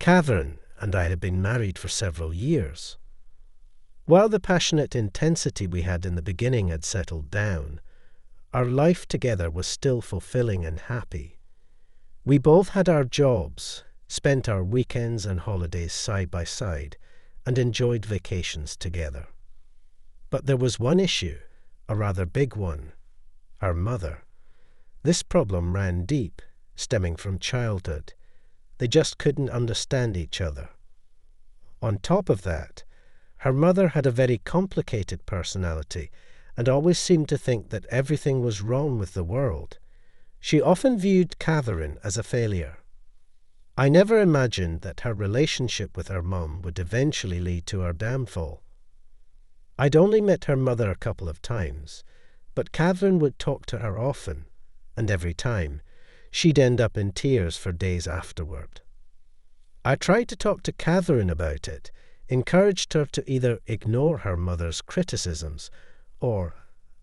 Catherine and I had been married for several years. While the passionate intensity we had in the beginning had settled down, our life together was still fulfilling and happy. We both had our jobs, spent our weekends and holidays side by side, and enjoyed vacations together. But there was one issue, a rather big one: our mother. This problem ran deep, stemming from childhood. They just couldn't understand each other. On top of that, her mother had a very complicated personality and always seemed to think that everything was wrong with the world. She often viewed Catherine as a failure. I never imagined that her relationship with her mum would eventually lead to her downfall. I'd only met her mother a couple of times, but Catherine would talk to her often, and every time, she'd end up in tears for days afterward. I tried to talk to Catherine about it, encouraged her to either ignore her mother's criticisms or,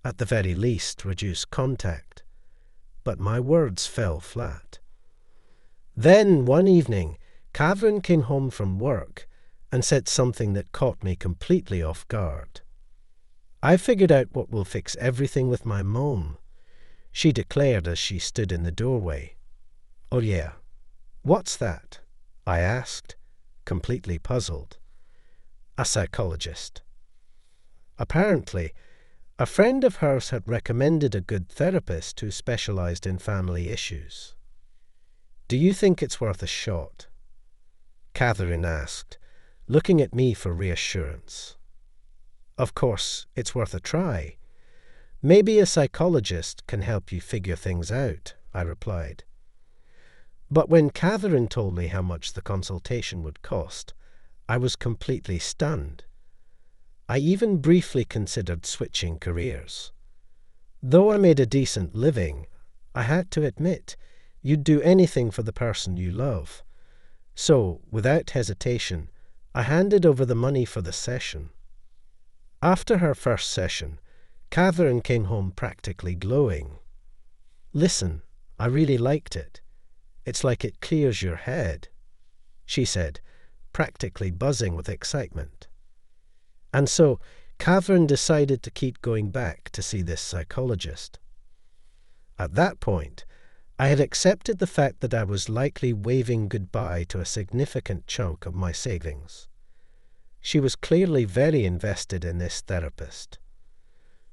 at the very least, reduce contact. But my words fell flat. Then, one evening, Catherine came home from work and said something that caught me completely off guard. "I figured out what will fix everything with my mom," she declared as she stood in the doorway. "Oh yeah, what's that?" I asked, completely puzzled. "A psychologist." Apparently, a friend of hers had recommended a good therapist who specialized in family issues. "Do you think it's worth a shot?" Catherine asked, looking at me for reassurance. "Of course, it's worth a try. Maybe a psychologist can help you figure things out," I replied. But when Catherine told me how much the consultation would cost, I was completely stunned. I even briefly considered switching careers. Though I made a decent living, I had to admit, you'd do anything for the person you love. So, without hesitation, I handed over the money for the session. After her first session, Catherine came home practically glowing. "Listen, I really liked it. It's like it clears your head," she said, practically buzzing with excitement. And so, Catherine decided to keep going back to see this psychologist. At that point, I had accepted the fact that I was likely waving goodbye to a significant chunk of my savings. She was clearly very invested in this therapist.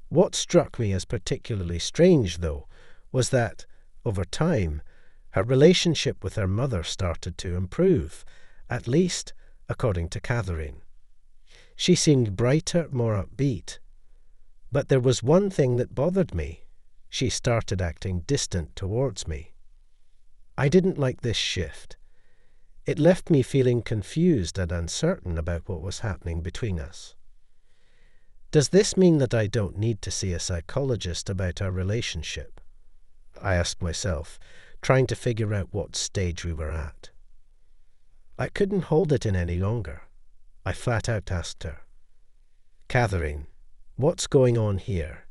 What struck me as particularly strange, though, was that, over time, her relationship with her mother started to improve, at least according to Catherine. She seemed brighter, more upbeat. But there was one thing that bothered me. She started acting distant towards me. I didn't like this shift. It left me feeling confused and uncertain about what was happening between us. Does this mean that I don't need to see a psychologist about our relationship? I asked myself, trying to figure out what stage we were at. I couldn't hold it in any longer. I flat out asked her, "Catherine, what's going on here?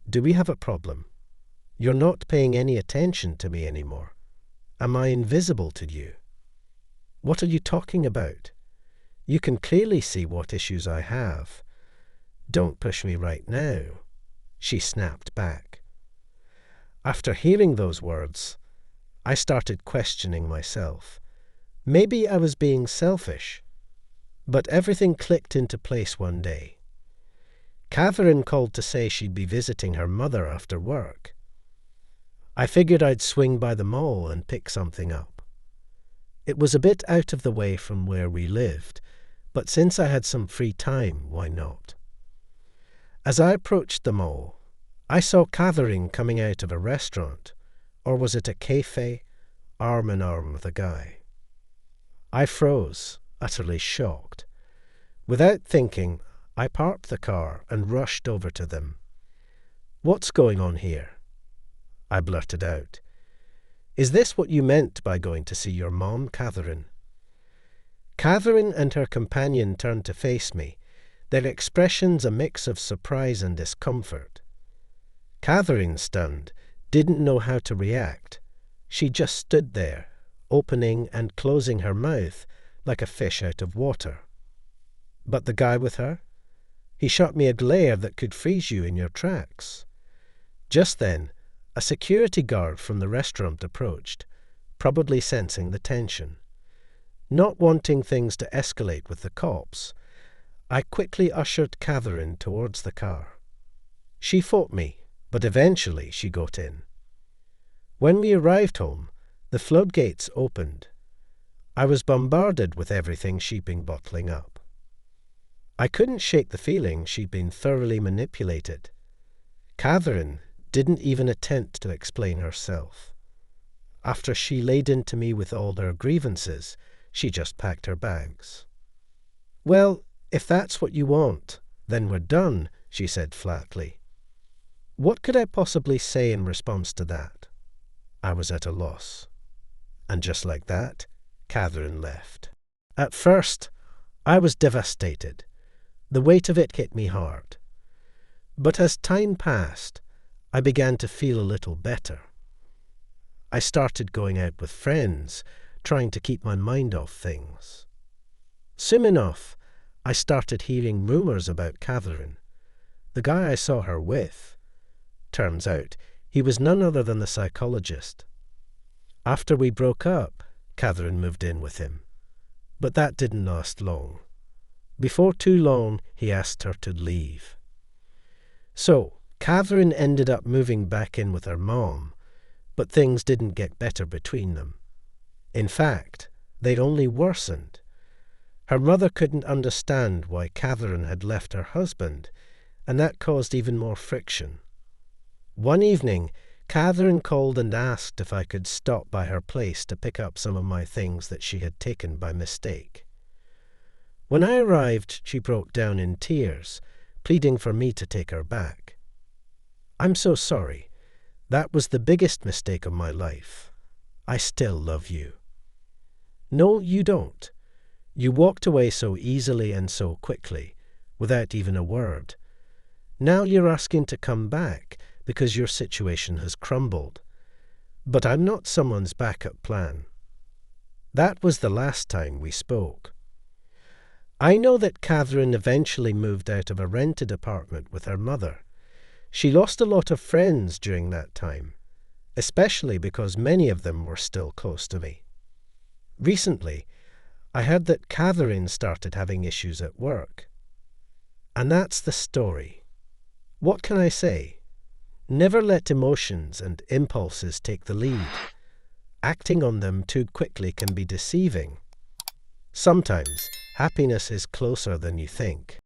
Do we have a problem? You're not paying any attention to me anymore. Am I invisible to you? What are you talking about? You can clearly see what issues I have. Don't push me right now," she snapped back. After hearing those words, I started questioning myself. Maybe I was being selfish. But everything clicked into place one day. Catherine called to say she'd be visiting her mother after work. I figured I'd swing by the mall and pick something up. It was a bit out of the way from where we lived, but since I had some free time, why not? As I approached the mall, I saw Catherine coming out of a restaurant, or was it a cafe, arm in arm with a guy. I froze, utterly shocked. Without thinking, I parked the car and rushed over to them. "What's going on here?" I blurted out. "Is this what you meant by going to see your mom, Catherine?" Catherine and her companion turned to face me, their expressions a mix of surprise and discomfort. Catherine, stunned, didn't know how to react. She just stood there, opening and closing her mouth like a fish out of water. But the guy with her? He shot me a glare that could freeze you in your tracks. Just then, a security guard from the restaurant approached, probably sensing the tension. Not wanting things to escalate with the cops, I quickly ushered Catherine towards the car. She fought me, but eventually she got in. When we arrived home, the floodgates opened. I was bombarded with everything she'd been bottling up. I couldn't shake the feeling she'd been thoroughly manipulated. Catherine didn't even attempt to explain herself. After she laid into me with all her grievances, she just packed her bags. "Well, if that's what you want, then we're done," she said flatly. What could I possibly say in response to that? I was at a loss. And just like that, Catherine left. At first, I was devastated. The weight of it hit me hard. But as time passed, I began to feel a little better. I started going out with friends, trying to keep my mind off things. Soon enough, I started hearing rumors about Catherine. The guy I saw her with. Turns out, he was none other than the psychologist. After we broke up, Catherine moved in with him. But that didn't last long. Before too long, he asked her to leave. So, Catherine ended up moving back in with her mom, but things didn't get better between them. In fact, they'd only worsened. Her mother couldn't understand why Catherine had left her husband, and that caused even more friction. One evening, Catherine called and asked if I could stop by her place to pick up some of my things that she had taken by mistake. When I arrived, she broke down in tears, pleading for me to take her back. "I'm so sorry. That was the biggest mistake of my life. I still love you." "No, you don't. You walked away so easily and so quickly, without even a word. Now you're asking to come back because your situation has crumbled. But I'm not someone's backup plan." That was the last time we spoke. I know that Catherine eventually moved out of a rented apartment with her mother. She lost a lot of friends during that time, especially because many of them were still close to me. Recently, I heard that Catherine started having issues at work. And that's the story. What can I say? Never let emotions and impulses take the lead. Acting on them too quickly can be deceiving. Sometimes, happiness is closer than you think.